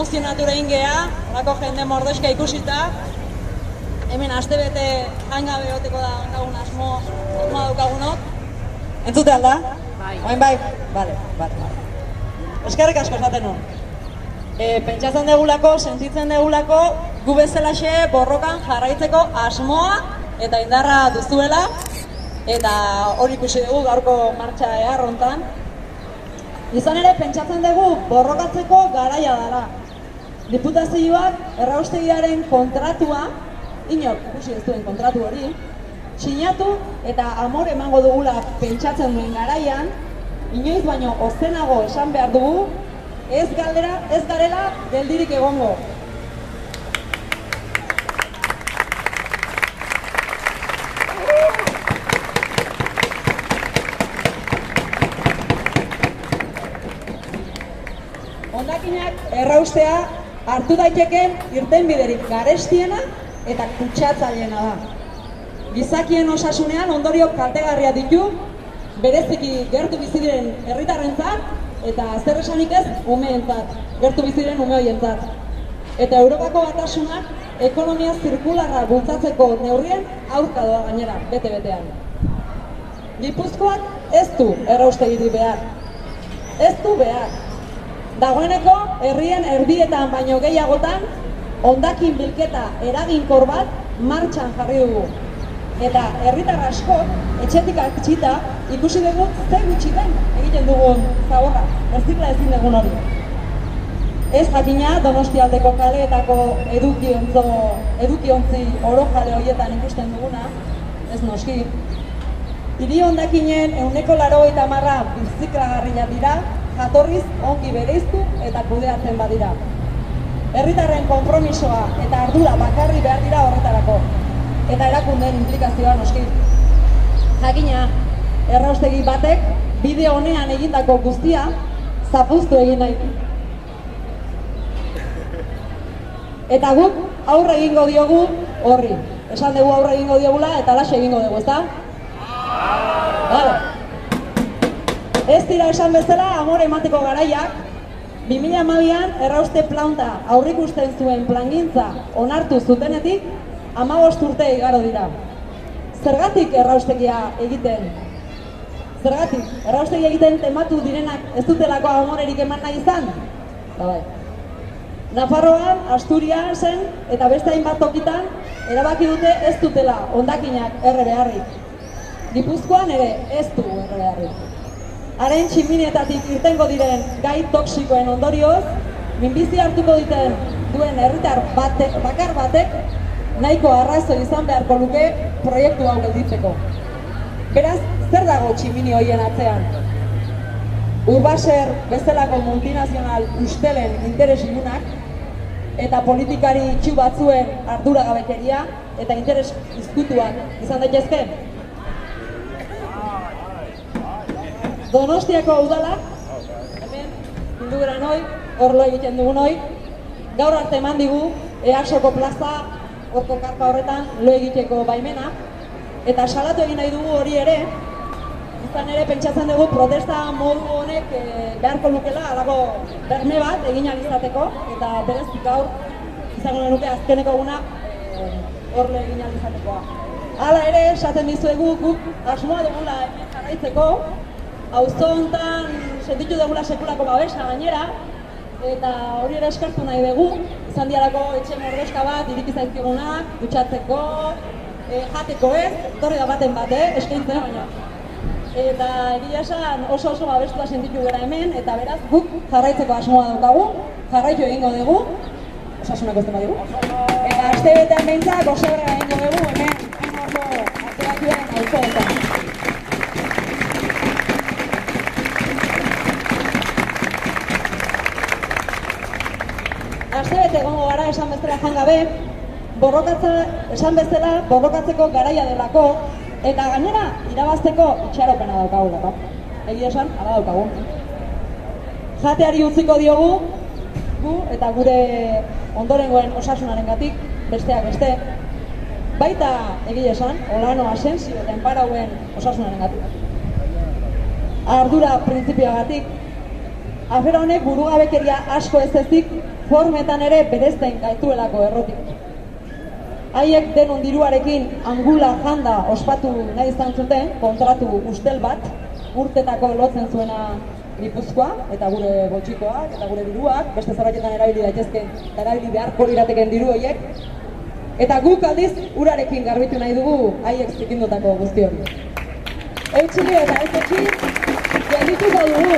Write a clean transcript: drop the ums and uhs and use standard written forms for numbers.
emozionatura ingea, horako jende mordoska ikusita. Hemen astebete hangabe goteko da daukagun asmoa daukagunok. Entzute alda? Bai. Bai? Bale. Eskerrik asko esaten nun. Pentsatzen degulako, sentitzen degulako, gu bezalaxe borrokan jarraitzeko asmoa eta indarra duzuela. Eta hori ikusi dugu gaurko martxa arrontan. Izan ere, pentsatzen dugu borrokatzeko garaia dela. Diputazioak erraustegiaren kontratua, inok ikusi ez duen kontratu hori, sinatu eta amore emango dugula pentsatzen duen garaian, inoiz baino ozenago esan behar dugu, ez garela geldirik egongo. Hondakinak erraustea hartu daiteken irtenbiderik garestiena eta kutsatzaileena da. Gizakien osasunean ondorio kaltegarria ditu, bereziki gertu bizi diren herritarrentzat eta zer esanik ez umeentzat, gertu bizi diren ume horientzat. Eta Europako Batasunak ekonomia zirkularra bultzatzeko neurrien aurka doa gainera, bete-betean. Gipuzkoak ez du erraustegirik behar. Ez du behar. Dagoeneko, herrien erdietan baino gehiagotan, hondakin bilketa eraginkor bat martxan jarri dugu. Eta herritar askok, etxetik atxita, ikusi dugu zer gutxi den egiten dugun zaborra, erzikla ezin dugun hori. Ez jakina Donostialdeko kaleetako edukiontzi oro jale horietan ikusten duguna, ez noski. Hiri hondakinen 80% birziklagarriak dira, jatorriz ongi bereiztu eta kudeatzen badira. Herritarren konpromisoa eta ardura bakarri behar dira horretarako. Eta erakundeen implikazioa noski. Jakina, erraustegi batek bide honean egindako guztia zapuztu egin nahi. Eta guk aurre egingo diogu horri. Esan dugu aurre egingo diogula eta alaxe egingo dugu, ezta? Vale. Ez dira esan bezala amore emateko garaiak, 2012an errauste planta aurrikusten zuen plangintza onartu zutenetik 15 urte igaro dira. Zergatik erraustegia egiten? Zergatik? Erraustegia egiten tematu direnak ez dutelako amorerik eman nahi izan? Bai. Nafarroan, Asturiasen eta beste hainbat tokitan erabaki dute ez dutela hondakinak erre beharrik. Gipuzkoan ere ez du erre beharrik. Haren tximinietatik irtengo diren gai toksikoen ondorioz, minbizi hartuko duen herritar bakar batek nahiko arrazoi izan beharko luke proiektu hau gelditzeko. Beraz, zer dago tximini horien atzean? Urbaser bezalako multinazional ustelen interes ilunak eta politikari itxu batzuen arduragabekeria eta interes izkutuak izan daitezke? Donostiako udalak, hemen, bildugeran hoi, horlo egiten dugun hoi, gaur arte eman digu EASoko plaza, horko karpa horretan, lo egiteko baimena, eta salatu egin nahi dugu hori ere, izan ere pentsatzen dugu protesta modu honek beharko lukela, alago berme bat egin izateko, eta berezik gaur izango nuke azkeneko eguna horlo egin izatekoa. Hala ere, esaten dizuegu guk asmoa dugula hemen jarraitzeko, auzo hontan sentitu dugula sekulako babesa gainera, eta hori ere eskertu nahi dugu, izan dialako etxe mordoska bat, iriki zaizkigunak, dutxatzeko, jateko ez, torri da baten bat, eskaintzen baina. Eta egia esan oso babestua sentitu gara hemen, eta beraz guk jarraitzeko asmoa daukagu, jarraitu egingo dugu, osasunak ez dugu, eta astebetean behintzak oso gara egingo dugu hemen oso ateratuen auzo hontan. Astebete egongo gara esan bezala jangabe, esan bezala borrokatzeko garaia delako, eta gainera irabazteko itxaropena daukagulako. Egia esan, hala daukagu. Jateari utziko diogu, gu eta gure ondorengoen osasunarengatik, besteak beste, baita egia esan, Olano, Asensio eta Enparauen osasunarengatik. Ardura printzipioagatik, afera honek burugabekeria asko ez ezik formetan ere berezten gaituelako errotik. Haiek denon diruarekin angula janda ospatu nahi izan zuten, kontratu ustel bat, urtetako lotzen zuena Gipuzkoa, eta gure botxikoak, eta gure diruak, beste zerbaitetan erabili daitezken, eta erabili beharko lirateken diru horiek. Eta guk aldiz, urarekin garbitu nahi dugu haiek zikindutako guzti hori. Eutxili eta ez etxi, geldituko dugu.